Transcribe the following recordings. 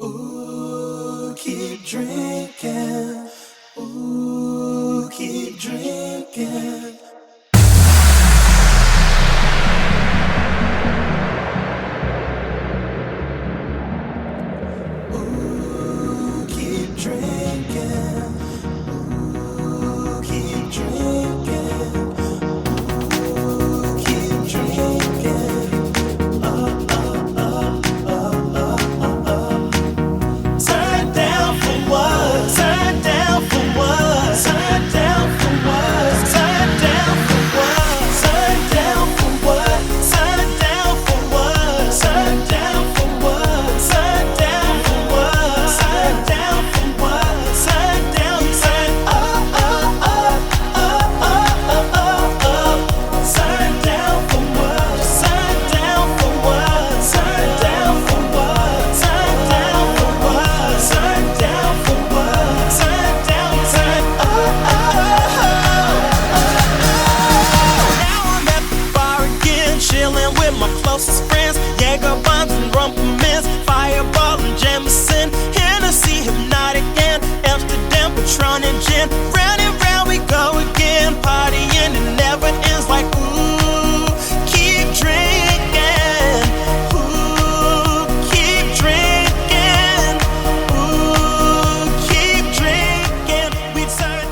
Ooh, keep drinking. Ooh, keep drinking. Ooh, keep drinking. Ooh, keep drinking. Ooh, keep drinking. Turn down for what? Turn down for what? Turn down for what? Turn down for what? Turn down for what? Turn down for what? Turn down for what? Turn down for what? Turn down for what? Turn down, turn up, up, up, up, up, up, up. Turn down for what? Turn down for what? Turn down for what? Turn down for what? Turn down for what? Turn down, turn up, up, up. Now I'm at the bar again, chilling with my closest friends. Jaeger bombs and Rumplemans, Fireball and Jameson, Hennessy, Hypnotic and Amsterdam, Patron and gin. Round and round we go again, partying and never ends. Like ooh, keep drinking. Ooh, keep drinking. Ooh, keep drinking. We turn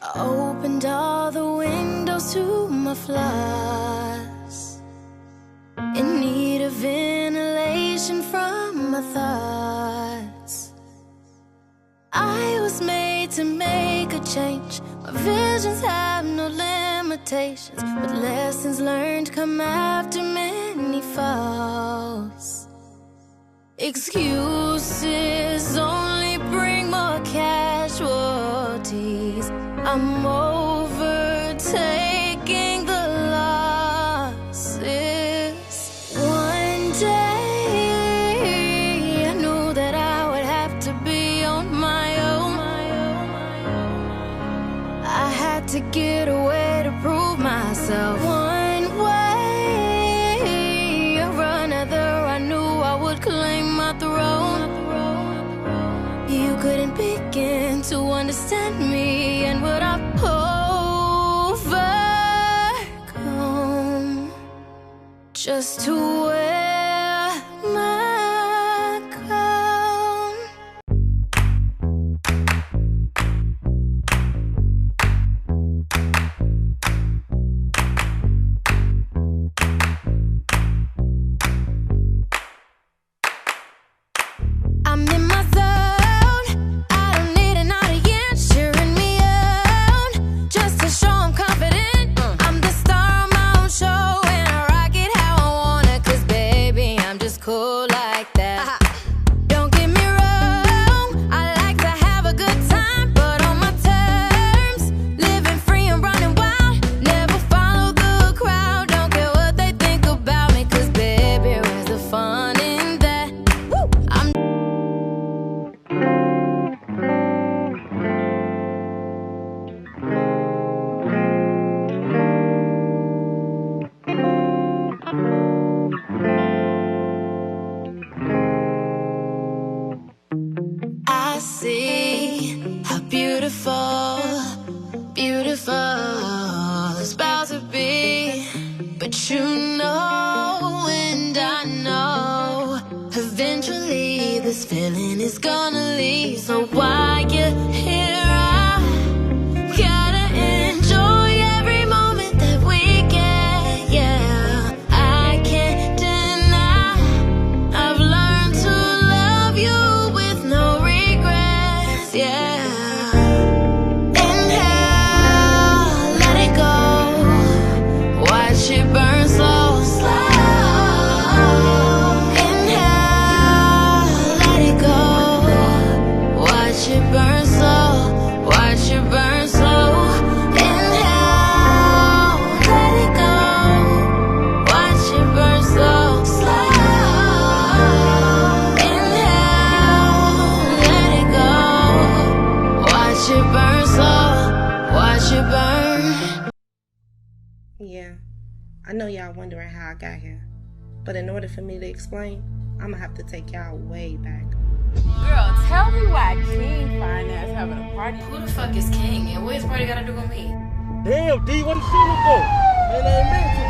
I opened all the windows to my flies, in need of ventilation from my thoughts. I was made to make a change. My visions have no limitations, but lessons learned come after many falls. Excuses only bring more casualties. I'm overtaking the losses. One day I knew that I would have to be on my own. I had to get away to prove myself. One way or another, I knew I would claim my throne. You couldn't begin to understand me and what I've overcome just to wear my crown. I'm in my zone. I don't need an audience cheering me on, just to show I'm confident. I'm the star of my own show, and I rock it how I wanna, 'cause baby, I'm just cool like that. Don't get me wrong, I like to have a good time, but on my terms, living free and running wild. Never follow the crowd, don't care what they think about me, 'cause baby, where's the fun in that? Woo! I'm I see how beautiful, beautiful it's about to be. But you know, and I know, eventually this feeling is gonna leave. So while you're here, I gotta enjoy every moment that we get. Yeah, I can't deny I've learned to love you with no regrets. Yeah. Inhale, let it go. Watch it burn so slow. Inhale, let it go. Watch it burn slow. Watch it burn slow. Inhale, let it go. Watch I know y'all wondering how I got here, but in order for me to explain, I'm gonna have to take y'all way back. Girl, tell me why King Finance having a party. Who the fuck is King and what his party got to do with me? Damn, D, what you shooting for? Man, I ain't meant to.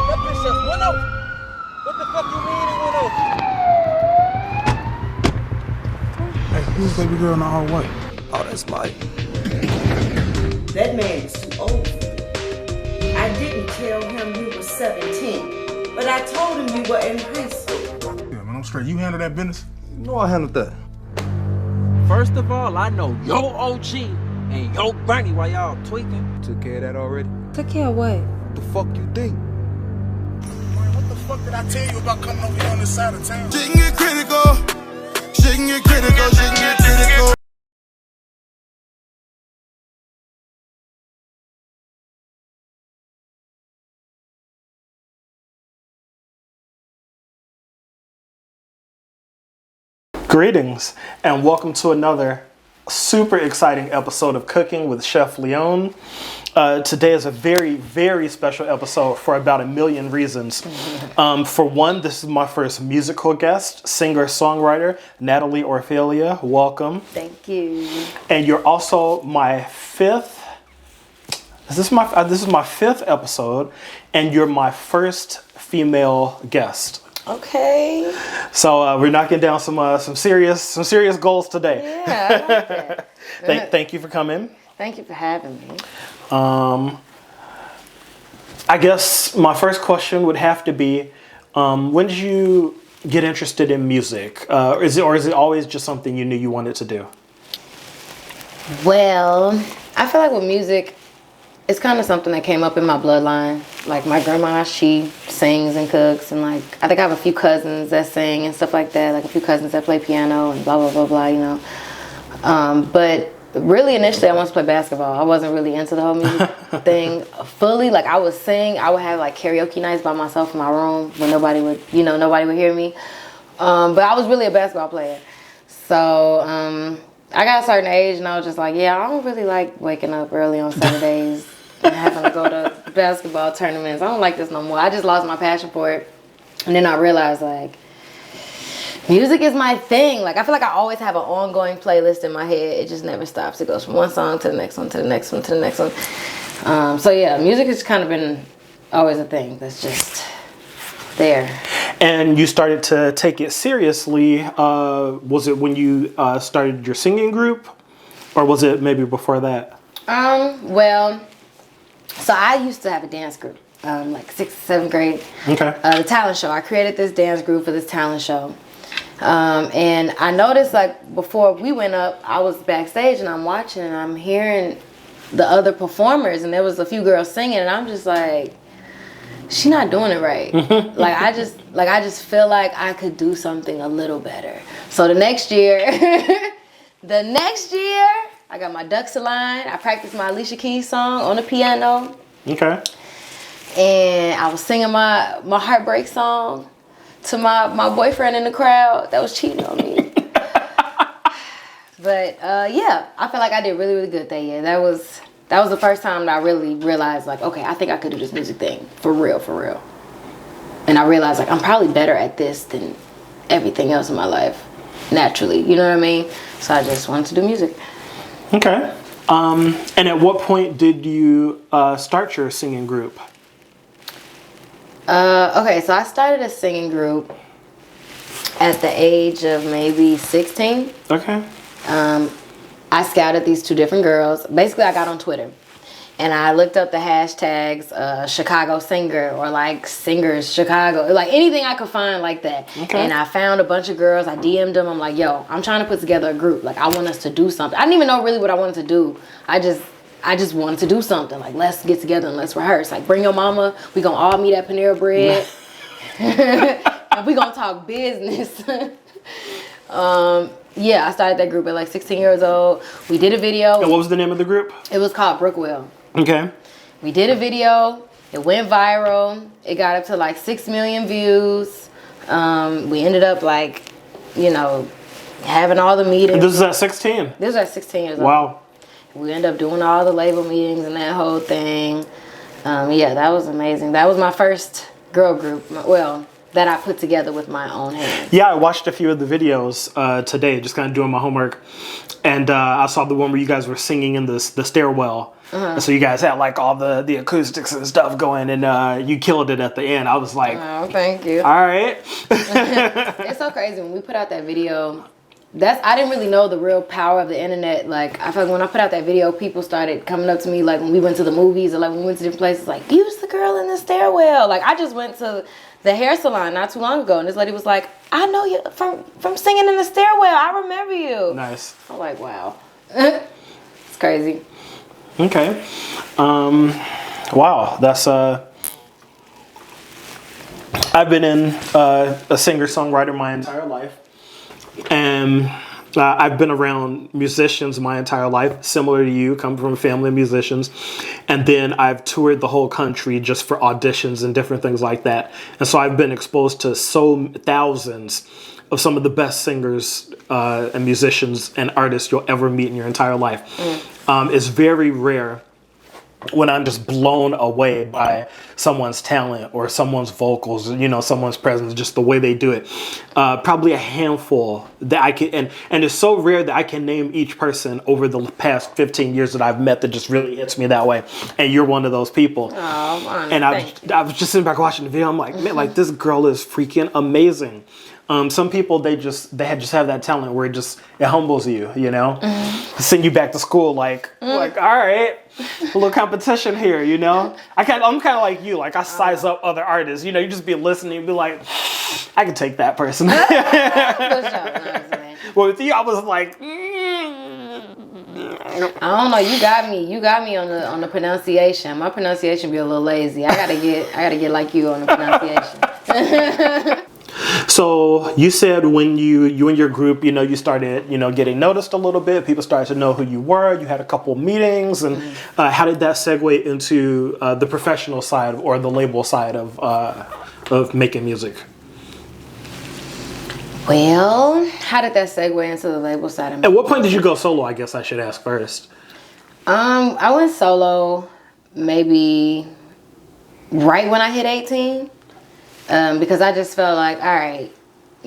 That bitch just went out. What the fuck you mean it went out? Hey, who's baby girl in the all white? Oh, that's Mike. That man is too old. I didn't tell him you were 17, but I told him you were in high school. Yeah, man, I'm straight. You handle that business? No, I handled that. First of all, I know your OG and your Bernie while y'all tweaking. Took care of that already? Took care of what? The fuck you think? Man, what the fuck did I tell you about coming over here on this side of town? She can get critical. She can get critical. She can get critical. Greetings and welcome to another super exciting episode of Cooking with Chef Leone. Today is a very, very special episode for about a million reasons. For one, this is my first musical guest, singer-songwriter Natalie Orfilia. Welcome. Thank you. And you're also my fifth. This is my fifth episode, and you're my first female guest. Okay. So we're knocking down some serious goals today. Yeah, I like that. Thank you for coming. Thank you for having me. I guess my first question would have to be, when did you get interested in music? Is it always just something you knew you wanted to do? Well, I feel like with music, it's kind of something that came up in my bloodline. Like my grandma, she sings and cooks, and like I think I have a few cousins that sing and stuff like that. Like a few cousins that play piano and blah blah blah blah. You know, but really initially I wanted to play basketball. I wasn't really into the whole music thing fully. Like I would sing. I would have like karaoke nights by myself in my room when nobody would hear me. But I was really a basketball player. So I got a certain age and I was just like, yeah, I don't really like waking up early on Saturdays and having to go to basketball tournaments. I don't like this no more. I just lost my passion for it. And then I realized like, music is my thing. Like I feel like I always have an ongoing playlist in my head. It just never stops. It goes from one song to the next one, to the next one, to the next one. So yeah, music has kind of been always a thing that's just there. And you started to take it seriously. Was it when you started your singing group, or was it maybe before that? Well, so I used to have a dance group, like 6th, 7th grade. Okay. The talent show. I created this dance group for this talent show. And I noticed like before we went up, I was backstage and I'm watching and I'm hearing the other performers, and there was a few girls singing, and I'm just like, she's not doing it right. I just feel like I could do something a little better. So the next year, I got my ducks aligned. I practiced my Alicia Keys song on the piano. Okay. And I was singing my heartbreak song to my boyfriend in the crowd that was cheating on me. But yeah, I feel like I did really, really good that year. That was the first time that I really realized like, okay, I think I could do this music thing for real. And I realized like I'm probably better at this than everything else in my life naturally. You know what I mean? So I just wanted to do music. Okay. And at what point did you start your singing group? Okay, so I started a singing group at the age of maybe 16. Okay. I scouted these two different girls. Basically, I got on Twitter and I looked up the hashtags Chicago singer or like singers Chicago, like anything I could find like that. Okay. And I found a bunch of girls. I DM'd them. I'm like, yo, I'm trying to put together a group. Like I want us to do something. I didn't even know really what I wanted to do. I just wanted to do something. Like let's get together and let's rehearse. Like bring your mama. We gonna all meet at Panera Bread. And we gonna talk business. Yeah, I started that group at like 16 years old. We did a video. And what was the name of the group? It was called Brookwell. Okay. We did a video. It went viral. It got up to like 6 million views. We ended up like, having all the meetings. And this is at 16? This was at 16 years old. Wow. We ended up doing all the label meetings and that whole thing. Yeah, that was amazing. That was my first girl group. Well, that I put together with my own hands. Yeah, I watched a few of the videos today, just kind of doing my homework, and I saw the one where you guys were singing in the stairwell. And so you guys had like all the acoustics and stuff going, and you killed it at the end. I was like, oh, thank you. All right. It's so crazy when we put out that video. I didn't really know the real power of the internet. Like, I feel like when I put out that video, people started coming up to me, like when we went to the movies or like when we went to different places, like, you was the girl in the stairwell. Like, I just went to the hair salon not too long ago, and this lady was like, I know you from singing in the stairwell. I remember you. Nice. I'm like, wow. It's crazy. Okay. Wow. That's I've been in a singer-songwriter my entire life. And I've been around musicians my entire life, similar to you, come from a family of musicians. And then I've toured the whole country just for auditions and different things like that. And so I've been exposed to thousands of some of the best singers and musicians and artists you'll ever meet in your entire life. It's very rare when I'm just blown away by someone's talent or someone's vocals, you know, someone's presence, just the way they do it. Probably a handful that I can, and it's so rare that I can name each person over the past 15 years that I've met that just really hits me that way. And you're one of those people. Oh, man, and I was just sitting back watching the video. I'm like, man, like this girl is freaking amazing. Some people, they just have that talent where it humbles you, you know, send you back to school like all right, a little competition here, you know. I'm kind of like you, like I size up other artists, you know. You just be listening and be like, I can take that person. Well, with you, I was like, I don't know. You got me on the pronunciation. My pronunciation be a little lazy. I gotta get like you on the pronunciation. So you said when you and your group, you know, you started, you know, getting noticed a little bit. People started to know who you were. You had a couple meetings, and how did that segue into the professional side or the label side of making music? Well, how did that segue into the label side? At what point did you go solo? I guess I should ask first. I went solo maybe right when I hit 18. Because I just felt like, all right,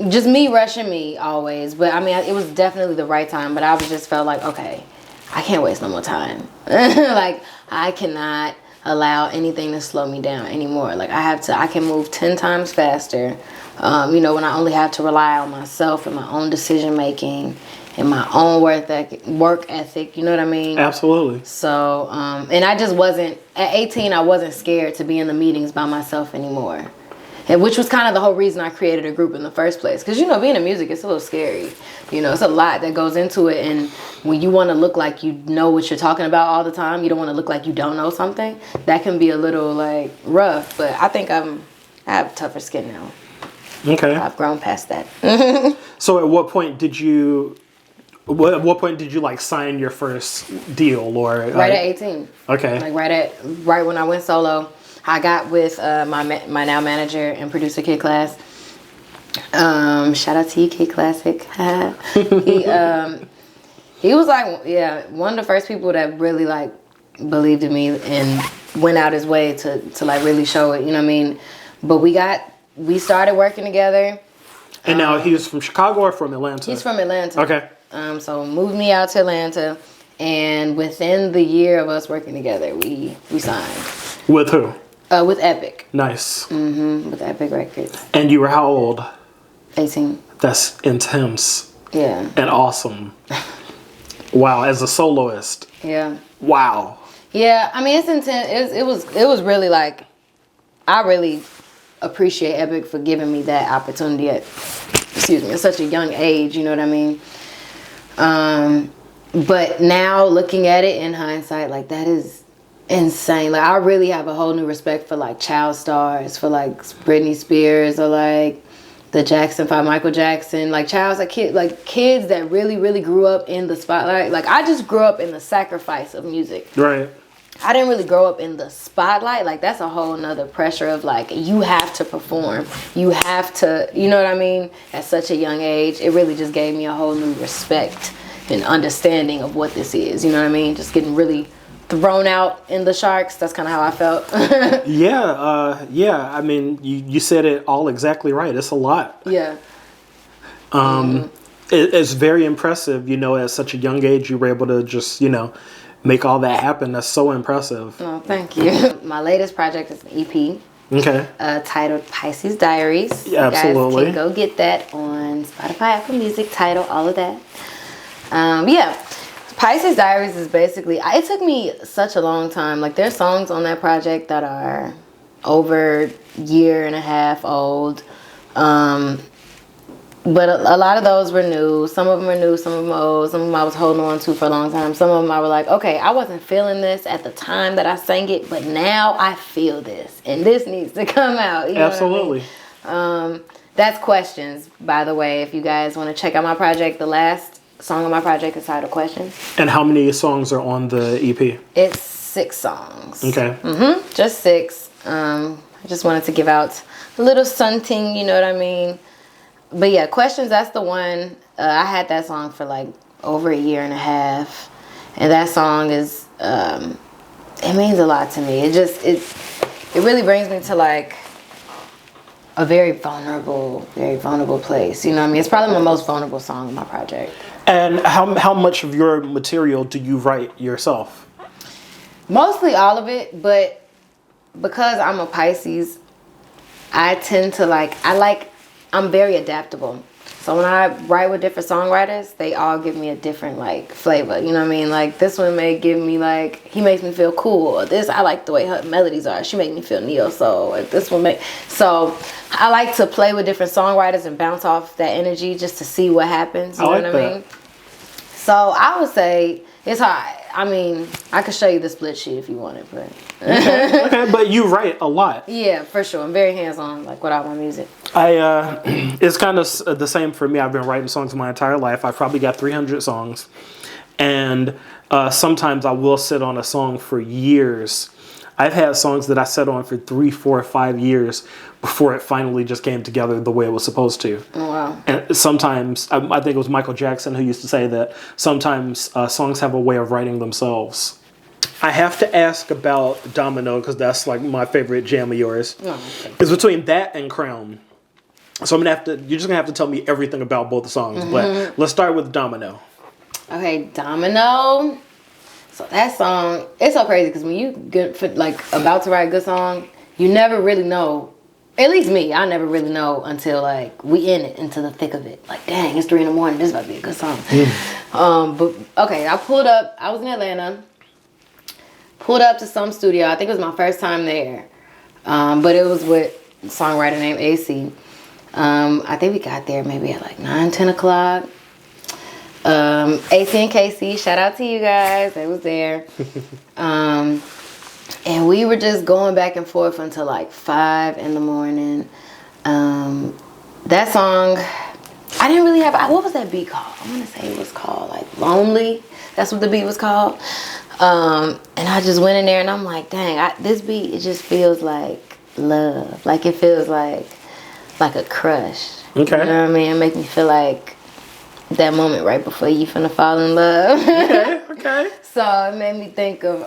just me rushing me always. But I mean, it was definitely the right time. But I just felt like, okay, I can't waste no more time. Like, I cannot allow anything to slow me down anymore. Like, I can move 10 times faster. You know, when I only have to rely on myself and my own decision making and my own work ethic. You know what I mean? Absolutely. So, and I just wasn't, at 18, I wasn't scared to be in the meetings by myself anymore. And which was kind of the whole reason I created a group in the first place. Because, you know, being in music, it's a little scary. You know, it's a lot that goes into it. And when you want to look like you know what you're talking about all the time, you don't want to look like you don't know something. That can be a little, like, rough. But I think I have tougher skin now. Okay. I've grown past that. So at what point did you like sign your first deal or? Right at 18. Okay. Like right when I went solo. I got with my now manager and producer, Kid Class. Shout out to you, Kid Classic. He was like, yeah, one of the first people that really like believed in me and went out his way to like really show it. You know what I mean? But we started working together. And now he's from Chicago or from Atlanta? He's from Atlanta. Okay. So moved me out to Atlanta, and within the year of us working together, we signed. With who? With Epic. Nice. With Epic Records. And you were how old? 18. That's intense. Yeah. And awesome. Wow, as a soloist. Yeah. Wow. Yeah, I mean, it's intense. It was really like, I really appreciate Epic for giving me that opportunity at such a young age, you know what I mean? But now looking at it in hindsight, like that is insane. Like I really have a whole new respect for like child stars, for like Britney Spears or like the Jackson 5, Michael Jackson, like childs, like kids that really, really grew up in the spotlight. Like I just grew up in the sacrifice of music. Right. I didn't really grow up in the spotlight. Like that's a whole nother pressure of like, you have to perform. You have to, you know what I mean? At such a young age, it really just gave me a whole new respect and understanding of what this is. You know what I mean? Just getting really thrown out in the sharks. That's kind of how I felt. Yeah. I mean, you said it all exactly right. It's a lot. Yeah. It's very impressive, at such a young age you were able to just, make all that happen. That's so impressive. Oh, thank you. My latest project is an EP. Okay. Titled Pisces Diaries. Yeah, absolutely. You guys can go get that on Spotify, Apple Music, Tidal, all of that. Pisces Diaries is basically, it took me such a long time. Like, there's songs on that project that are over a year and a half old. But a lot of those were new. Some of them were new, some of them old. Some of them I was holding on to for a long time. Some of them I were like, okay, I wasn't feeling this at the time that I sang it, but now I feel this. And this needs to come out. You know Absolutely. what I mean? That's Questions, by the way. If you guys want to check out my project, the last song on my project is titled Questions. And how many songs are on the EP? It's 6 songs. Okay. Just 6. I just wanted to give out a little something, you know what I mean? But yeah, Questions, that's the one. I had that song for like over a year and a half. And that song is, it means a lot to me. It really brings me to like a very vulnerable place. You know what I mean? It's probably my most vulnerable song on my project. And how much of your material do you write yourself? Mostly all of it, but because I'm a Pisces, I tend to I'm very adaptable. So when I write with different songwriters, they all give me a different like flavor. You know what I mean? Like this one may give me like, he makes me feel cool. Or this, I like the way her melodies are. She makes me feel neo soul. Like this one so I like to play with different songwriters and bounce off that energy just to see what happens. You know what I mean? So I would say it's hard. I mean, I could show you the split sheet if you wanted, but okay, but you write a lot. Yeah, for sure. I'm very hands-on, like without my music. It's kind of the same for me. I've been writing songs my entire life. I've probably got 300 songs, and sometimes I will sit on a song for years. I've had songs that I sat on for 3, 4, 5 years before it finally just came together the way it was supposed to. Oh, wow. And sometimes, I think it was Michael Jackson who used to say that sometimes songs have a way of writing themselves. I have to ask about Domino because that's like my favorite jam of yours. Oh, okay. It's between that and Crown. So you're just gonna have to tell me everything about both the songs. But let's start with Domino. Okay, Domino. So that song, it's so crazy because when you get about to write a good song, you never really know. At least me, I never really know until like we in it, into the thick of it. Like, dang, it's 3 a.m. This about to be a good song. But okay, I pulled up. I was in Atlanta. Pulled up to some studio. I think it was my first time there. But it was with a songwriter named AC. I think we got there maybe at like 9, 10 o'clock. AC and KC, shout out to you guys. They was there. And we were just going back and forth until like 5 a.m. That song, I didn't really have, what was that beat called? I want to say it was called like Lonely. That's what the beat was called. And I just went in there and I'm like, dang, this beat, it just feels like love. Like it feels like a crush. Okay. You know what I mean? It makes me feel like that moment right before you finna fall in love. Okay. So it made me think of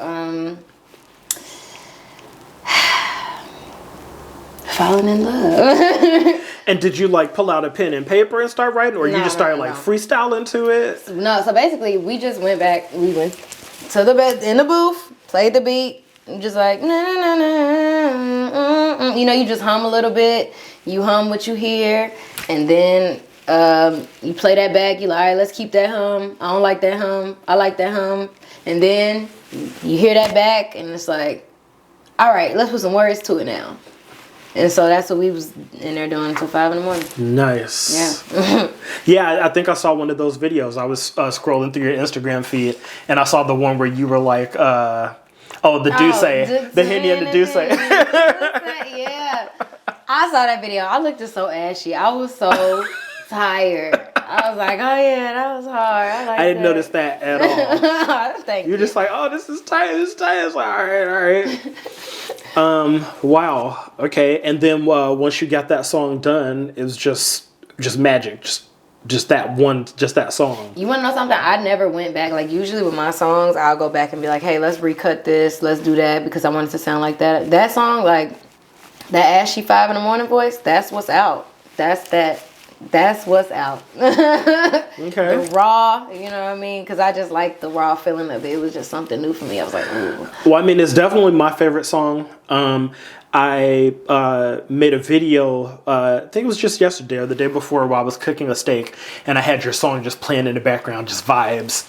falling in love. And did you like pull out a pen and paper and start writing, or you just started freestyling to it? No, so basically we just went back. We went to the bed in the booth, played the beat, and just like na na na. You know, you just hum a little bit. You hum what you hear, and then you play that back. You like, all right, let's keep that hum. I don't like that hum. I like that hum. And then you hear that back, and it's like, all right, let's put some words to it now. And so that's what we was in there doing until 5 a.m. Nice. Yeah. Yeah, I think I saw one of those videos. I was scrolling through your Instagram feed, and I saw the one where you were like, the Douce, the Henny and the Douce. Yeah. I saw that video. I looked just so ashy. I was so tired. I was like, oh yeah, that was hard. I didn't notice that at all. Thank you. You're just like, oh, this is tight. This is tight. It's like, all right. Wow. Okay. And then once you got that song done, it was just magic. Just just that song? You want to know something? I never went back. Like, usually with my songs, I'll go back and be like, hey, let's recut this. Let's do that because I want it to sound like that. That song, like, that Ashy 5 in the morning voice, that's what's out. That's what's out. Okay. The raw, you know what I mean? Because I just like the raw feeling of it. It was just something new for me. I was like, ooh. Well, I mean, it's definitely my favorite song. I made a video, I think it was just yesterday or the day before, while I was cooking a steak, and I had your song just playing in the background, just vibes.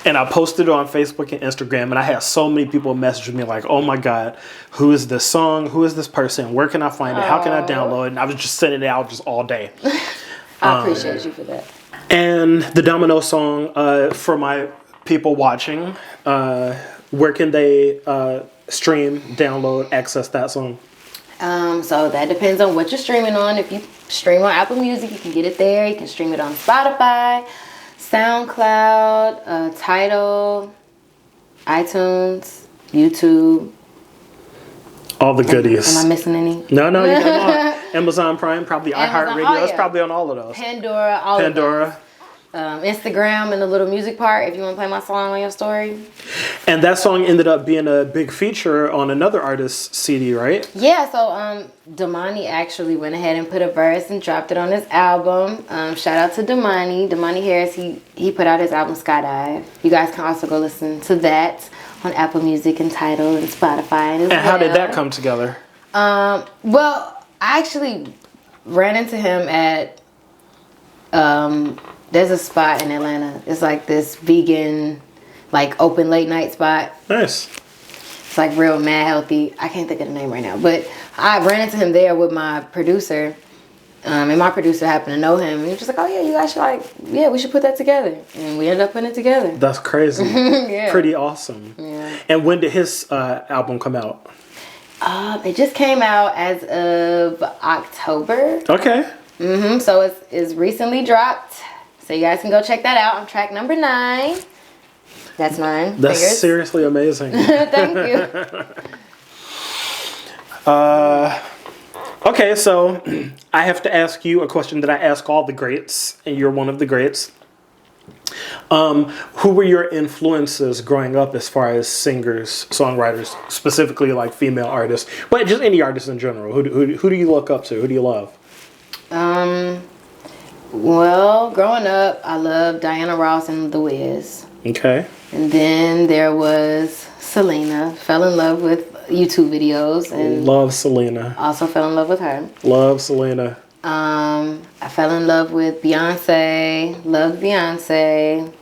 And I posted it on Facebook and Instagram, and I had so many people message me like, oh my God, who is this song? Who is this person? Where can I find it? How can I download it? And I was just sending it out just all day. I appreciate you for that. And the Domino song, for my people watching, where can they stream, download, access that song? So that depends on what you're streaming on. If you stream on Apple Music, you can get it there. You can stream it on Spotify, SoundCloud, Tidal, iTunes, YouTube. All the goodies. Am I missing any? No, you got them all. Amazon Prime, probably iHeartRadio. It's probably on all of those. Pandora, all of those. Instagram and the little music part if you want to play my song on your story. And that song ended up being a big feature on another artist's CD, right? Yeah, so Damani actually went ahead and put a verse and dropped it on his album. Shout out to Damani Harris. He put out his album Skydive. You guys can also go listen to that on Apple Music and Tidal and Spotify. And how did that come together? Well, I actually ran into him at there's a spot in Atlanta. It's like this vegan, like open late night spot. Nice. It's like real mad healthy. I can't think of the name right now. But I ran into him there with my producer. And my producer happened to know him. And he was just like, oh yeah, you guys should we should put that together. And we ended up putting it together. That's crazy. Yeah. Pretty awesome. Yeah. And when did his album come out? It just came out as of October. Okay. So it's recently dropped. So you guys can go check that out on track number 9. That's 9 That's fingers. seriously amazing. Thank you. Okay, so I have to ask you a question that I ask all the greats, and you're one of the greats. Who were your influences growing up as far as singers, songwriters, specifically like female artists? Well, just any artists in general. Who do you look up to? Who do you love? Well, growing up, I loved Diana Ross and The Wiz. Okay. And then there was Selena. Fell in love with YouTube videos. And love Selena. Also fell in love with her. Love Selena. I fell in love with Beyonce. Loved Beyonce.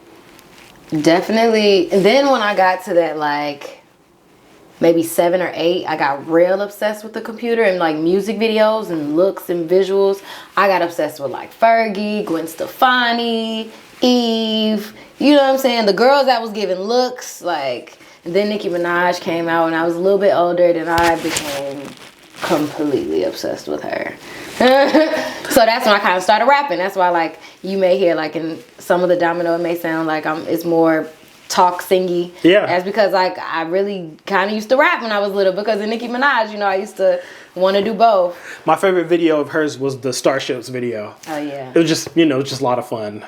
Definitely. And then when I got to that, like, maybe 7 or 8, I got real obsessed with the computer and like music videos and looks and visuals. I got obsessed with like Fergie, Gwen Stefani, Eve. You know what I'm saying? The girls that was giving looks, like. And then Nicki Minaj came out and I was a little bit older, then I became completely obsessed with her. So that's when I kind of started rapping. That's why, like, you may hear like in some of the Domino, it may sound like it's more talk singy. Yeah. That's because like I really kind of used to rap when I was little because of Nicki Minaj. You know, I used to want to do both. My favorite video of hers was the Starships video. Oh yeah. It was just, just a lot of fun.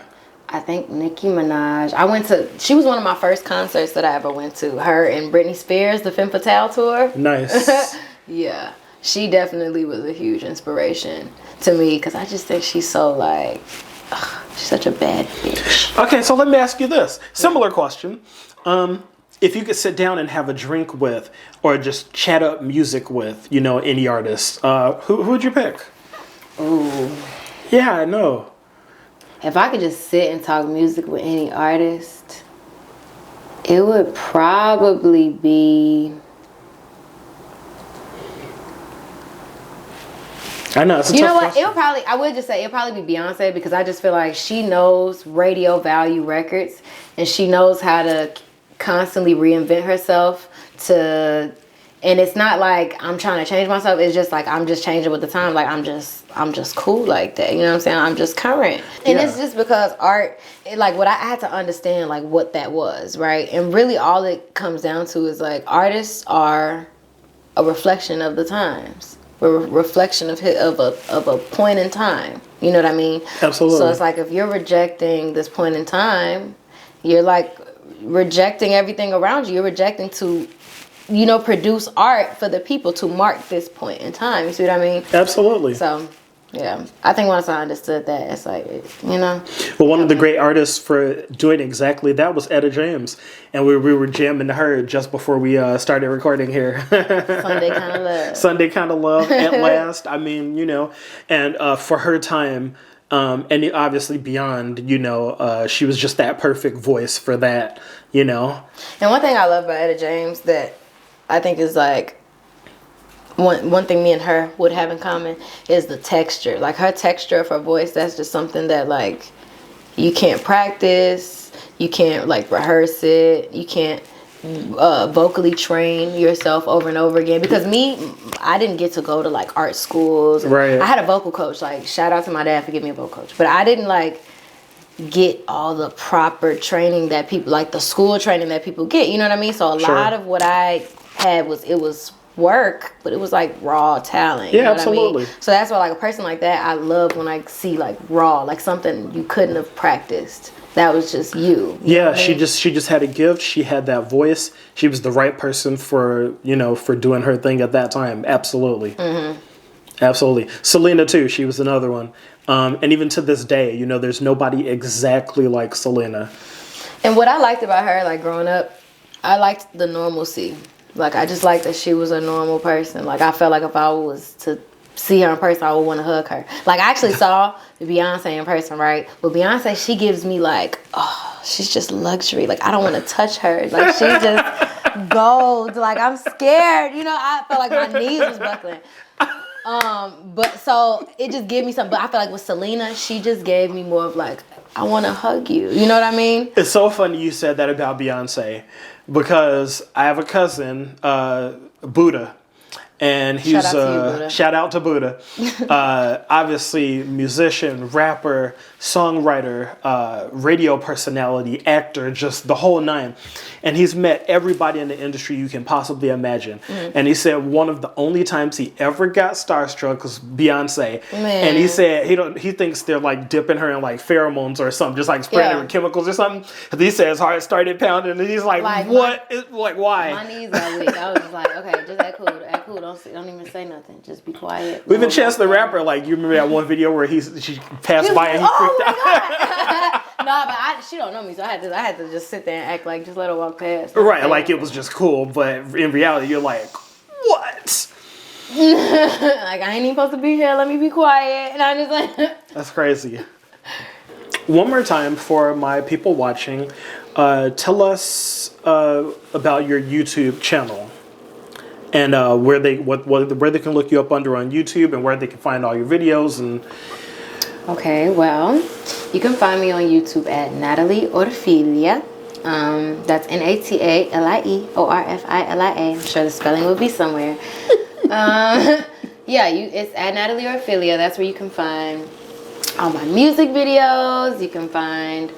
I think Nicki Minaj. She was one of my first concerts that I ever went to. Her and Britney Spears, the Femme Fatale tour. Nice. Yeah. She definitely was a huge inspiration to me because I just think she's so like, she's such a bad bitch. Okay, so let me ask you this. Similar question. If you could sit down and have a drink with or just chat up music with, any artist, who would you pick? Ooh. Yeah, I know. If I could just sit and talk music with any artist, it would probably be... I know, it's a tough You know what? question. I would just say it'll probably be Beyonce because I just feel like she knows radio value records and she knows how to constantly reinvent herself and it's not like I'm trying to change myself. It's just like I'm just changing with the time. Like I'm just cool like that. You know what I'm saying? I'm just current. And it's just because art, what I had to understand like what that was, right? And really all it comes down to is like artists are a reflection of the times. reflection of a point in time. You know what I mean? Absolutely. So it's like if you're rejecting this point in time, you're like rejecting everything around you. You're rejecting to, you know, produce art for the people to mark this point in time. You see what I mean? Absolutely. So, yeah, I think once I understood that, it's like, you know. Well, one of the great artists for doing exactly that was Etta James. And we were jamming to her just before we started recording here. Sunday Kind of Love. Sunday Kind of Love at last. I mean, you know, and for her time, and obviously beyond, you know, she was just that perfect voice for that, you know. And one thing I love about Etta James that I think is like, one thing me and her would have in common is the texture. Like her texture of her voice, that's just something that like you can't practice, you can't like rehearse it, you can't vocally train yourself over and over again. Because I didn't get to go to like art schools. Right. I had a vocal coach. Like shout out to my dad for giving me a vocal coach, but I didn't like get all the proper training that people, like the school training that people get. You know what I mean? So a lot of what I had was work, but it was like raw talent. Yeah, you know absolutely. What I mean? So that's why like a person like that, I love when I see like raw, like something you couldn't have practiced. That was just you. Yeah, she just had a gift. She had that voice. She was the right person for, you know, for doing her thing at that time. Absolutely. Mm-hmm. Absolutely. Selena too. She was another one. And even to this day, you know, there's nobody exactly like Selena. And what I liked about her, like growing up, I liked the normalcy. Like, I just liked that she was a normal person. Like, I felt like if I was to see her in person, I would want to hug her. Like, I actually saw Beyonce in person, right? But Beyonce, she gives me like, oh, she's just luxury. Like, I don't want to touch her. Like, she's just gold. Like, I'm scared. You know, I felt like my knees was buckling. But so it just gave me something. But I feel like with Selena, she just gave me more of like, I want to hug you. You know what I mean? It's so funny you said that about Beyonce, because I have a cousin, Buddha, and he's shout out to Buddha. Obviously musician, rapper, songwriter, radio personality, actor, just the whole nine. And he's met everybody in the industry you can possibly imagine. Mm-hmm. And he said one of the only times he ever got starstruck was Beyonce. Man. And he said he thinks they're like dipping her in like pheromones or something, just like spraying her with chemicals or something. And he said his heart started pounding, and he's like what? Like why? My knees got weak. I was just like, okay, just act cool. Act cool. Don't even say nothing. Just be quiet. Even Chance the Rapper, like you remember that one video where she passed by and he freaked out. No, but she don't know me, so I had to just sit there and act like just let her walk past. Right, like it was just cool, but in reality, you're like, what? Like I ain't even supposed to be here. Let me be quiet. And I'm just like, that's crazy. One more time for my people watching, tell us about your YouTube channel and where they can look you up under on YouTube and where they can find all your videos and. Okay, well, you can find me on YouTube at Natalie Orfilia. That's Natalie Orfilia. I'm sure the spelling will be somewhere. It's at Natalie Orfilia. That's where you can find all my music videos. You can find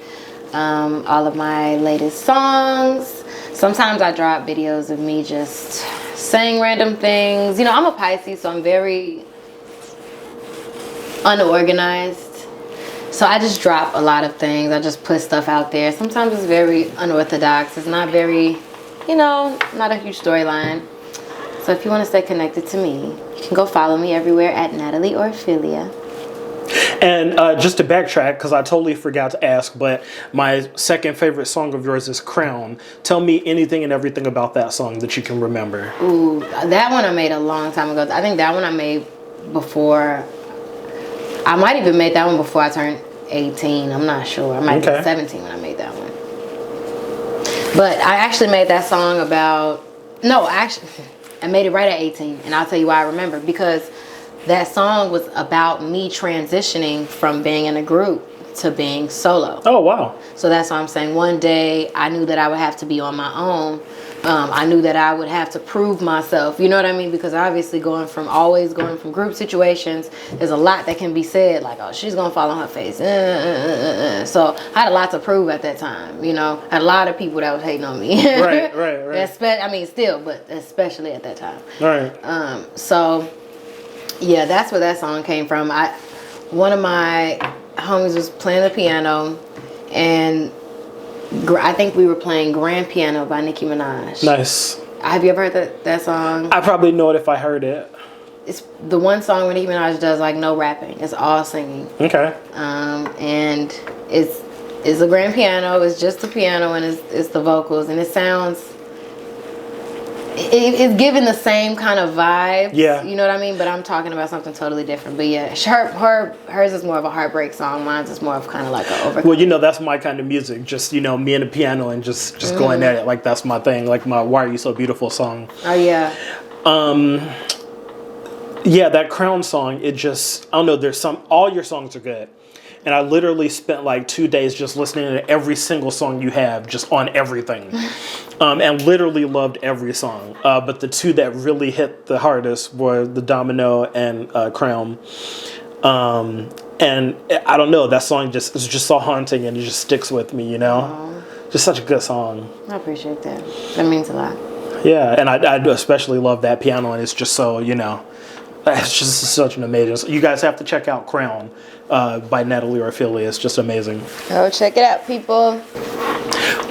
all of my latest songs. Sometimes I drop videos of me just saying random things. You know, I'm a Pisces, so I'm very unorganized, so I just drop a lot of things. I just put stuff out there. Sometimes it's very unorthodox. It's not very, not a huge storyline. So if you want to stay connected to me, you can go follow me everywhere at Natalie Orfilia. And just to backtrack, because I totally forgot to ask, but my second favorite song of yours is Crown. Tell me anything and everything about that song that you can remember. Ooh, that one I made a long time ago. I think that one I made before. I might even made that one before I turned 18. I'm not sure. I might have been 17 when I made that one. But I actually made that song I made it right at 18. And I'll tell you why I remember. Because that song was about me transitioning from being in a group to being solo. Oh, wow. So that's why I'm saying one day I knew that I would have to be on my own. I knew that I would have to prove myself, you know what I mean? Because obviously always going from group situations, there's a lot that can be said, like, oh, she's going to fall on her face. So I had a lot to prove at that time, I had a lot of people that was hating on me. Right. Still, but especially at that time. Right. So Yeah, that's where that song came from. One of my homies was playing the piano, and I think we were playing Grand Piano by Nicki Minaj. Nice. Have you ever heard that song? I probably know it if I heard it. It's the one song where Nicki Minaj does like no rapping. It's all singing. Okay. And it's a grand piano. It's just the piano and it's the vocals, and it sounds. It's giving the same kind of vibe. Yeah. You know what I mean? But I'm talking about something totally different. But yeah, hers is more of a heartbreak song. Mine's is more of kind of like a over. Well, that's my kind of music. Just, me and the piano and just going at it. Like, that's my thing. Like my Why Are You So Beautiful song. Oh, yeah. Yeah, that Crown song, I don't know, all your songs are good. And I literally spent like 2 days just listening to every single song you have, just on everything. And literally loved every song. But the two that really hit the hardest were the Domino and Crown. And I don't know, that song is just so haunting, and it just sticks with me, Aww. Just such a good song. I appreciate that. That means a lot. Yeah, and I do especially love that piano, and it's just so, it's just such an amazing. You guys have to check out Crown by Natalie Orfilia. It's just amazing. Go check it out, people.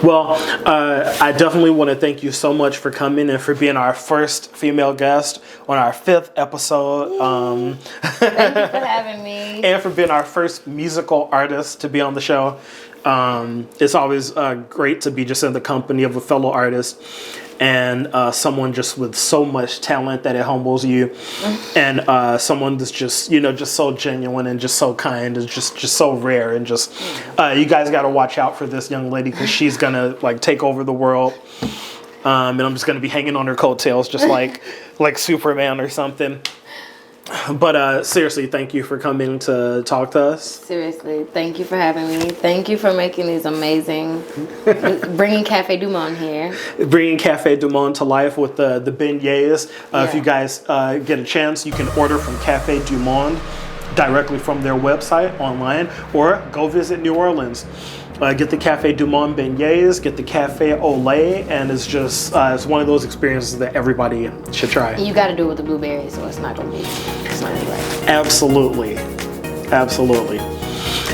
Well, I definitely want to thank you so much for coming and for being our first female guest on our 5th episode. Thank you for having me. And for being our first musical artist to be on the show. It's always great to be just in the company of a fellow artist. And someone just with so much talent that it humbles you, and someone that's just just so genuine and just so kind and just so rare, and just you guys got to watch out for this young lady, because she's gonna like take over the world, and I'm just gonna be hanging on her coattails just like Superman or something. But seriously, thank you for coming to talk to us. Seriously, thank you for having me. Thank you for making these amazing, bringing Cafe Du Monde here. Bringing Cafe Du Monde to life with the beignets. If you guys get a chance, you can order from Cafe Du Monde directly from their website online, or go visit New Orleans. Get the Cafe Du Monde beignets, get the Cafe au lait, and it's just it's one of those experiences that everybody should try. You got to do it with the blueberries, so it's not right. Absolutely.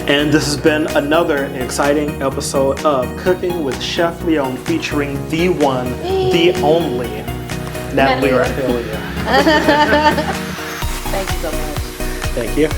And this has been another exciting episode of Cooking with ChefLeone, featuring the one, the only Natalie Orfilia. Thank you so much. Thank you.